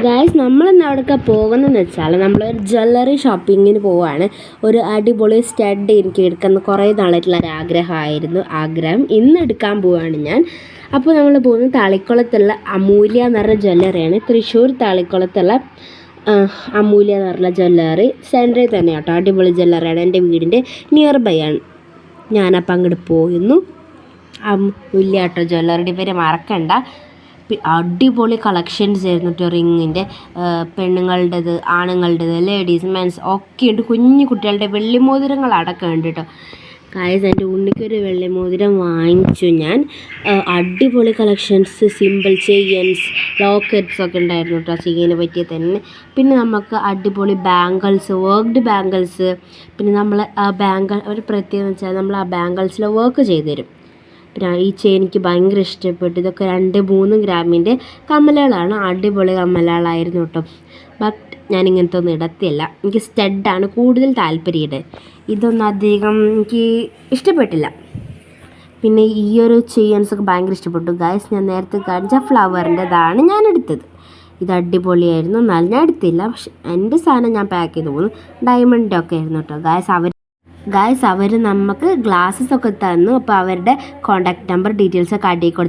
Guys നമ്മളിന്ന് അവിടെയൊക്കെ പോകുന്നതെന്ന് വെച്ചാൽ നമ്മളൊരു ജ്വല്ലറി ഷോപ്പിങ്ങിന് പോവുകയാണ്. ഒരു അടിപൊളി സ്റ്റഡ് എനിക്ക് എടുക്കുന്ന കുറേ നാളായിട്ടുള്ള ആഗ്രഹം ഇന്ന് എടുക്കാൻ പോവുകയാണ് ഞാൻ. അപ്പോൾ നമ്മൾ പോകുന്നത് താളിക്കുളത്തുള്ള അമൂല്യ എന്ന് പറഞ്ഞ ജ്വല്ലറിയാണ്. തൃശ്ശൂർ താളിക്കുളത്തുള്ള അമൂല്യ എന്ന് പറഞ്ഞ ജ്വല്ലറി സെൻറ്ററിൽ തന്നെ കേട്ടോ. അടിപൊളി ജ്വല്ലറിയാണ്. എൻ്റെ വീടിൻ്റെ നിയർ ബൈ ആണ്. ഞാനപ്പോൾ അങ്ങോട്ട് പോയിരുന്നു. അമൂല്യ കേട്ടോ ജ്വല്ലറിയുടെ പേര് മറക്കണ്ട. അടിപൊളി കളക്ഷൻസ് ആയിരുന്നു കേട്ടോ. റിങ്ങിൻ്റെ പെണ്ണുങ്ങളുടേത്, ആണുങ്ങളുടേത്, ലേഡീസ്, മെൻസ് ഒക്കെ ഉണ്ട്. കുഞ്ഞു കുട്ടികളുടെ വെള്ളിമോതിരങ്ങൾ അടക്കം ഉണ്ട് കേട്ടോ. കാര്യം എൻ്റെ ഉണ്ണിക്കൊരു വെള്ളിമോതിരം വാങ്ങിച്ചു ഞാൻ. അടിപൊളി കളക്ഷൻസ്, സിമ്പിൾ ചെയിൻസ്, ലോക്കറ്റ്സ് ഒക്കെ ഉണ്ടായിരുന്നു കേട്ടോ. ചെയിനെ പറ്റിയ തന്നെ. പിന്നെ നമുക്ക് അടിപൊളി ബാംഗിൾസ്, വർക്ക്ഡ് ബാംഗിൾസ്. പിന്നെ നമ്മൾ ഒരു പ്രത്യേകത വെച്ചാൽ നമ്മൾ ആ ബാംഗിൾസിൽ വർക്ക് ചെയ്ത് തരും. പിന്നെ ഈ ചെയിൻ എനിക്ക് ഭയങ്കര ഇഷ്ടപ്പെട്ടു. ഇതൊക്കെ 2-3 ഗ്രാമിൻ്റെ കമ്മലുകളാണ്. അടിപൊളി കമ്മലുകളായിരുന്നു കേട്ടോ. ബട്ട് ഞാൻ ഇങ്ങനത്തെ ഒന്നും ഇടത്തില്ല. എനിക്ക് സ്റ്റഡാണ് കൂടുതൽ താല്പര്യം. ഇതൊന്നും അധികം എനിക്ക് ഇഷ്ടപ്പെട്ടില്ല. പിന്നെ ഈ ഒരു ചെയിൻസൊക്കെ ഭയങ്കര ഇഷ്ടപ്പെട്ടു ഗൈസ്. ഞാൻ നേരത്തെ കാണിച്ച ഫ്ലവറിൻ്റെതാണ് ഞാൻ എടുത്തത്. ഇത് അടിപൊളിയായിരുന്നു. എന്നാലും ഞാൻ എടുത്തില്ല. പക്ഷെ എൻ്റെ സാധനം ഞാൻ പാക്ക് ചെയ്ത് പോകുന്നു. ഡയമണ്ടിൻ്റെ ഒക്കെ ആയിരുന്നു കേട്ടോ ഗായ്സ്. അവർ നമുക്ക് ഗ്ലാസ്സസ് ഒക്കെ തന്നു. അപ്പോൾ അവരുടെ കോൺടാക്റ്റ് നമ്പർ, ഡീറ്റെയിൽസൊക്കെ അടിയിൽ കൊടുത്തു.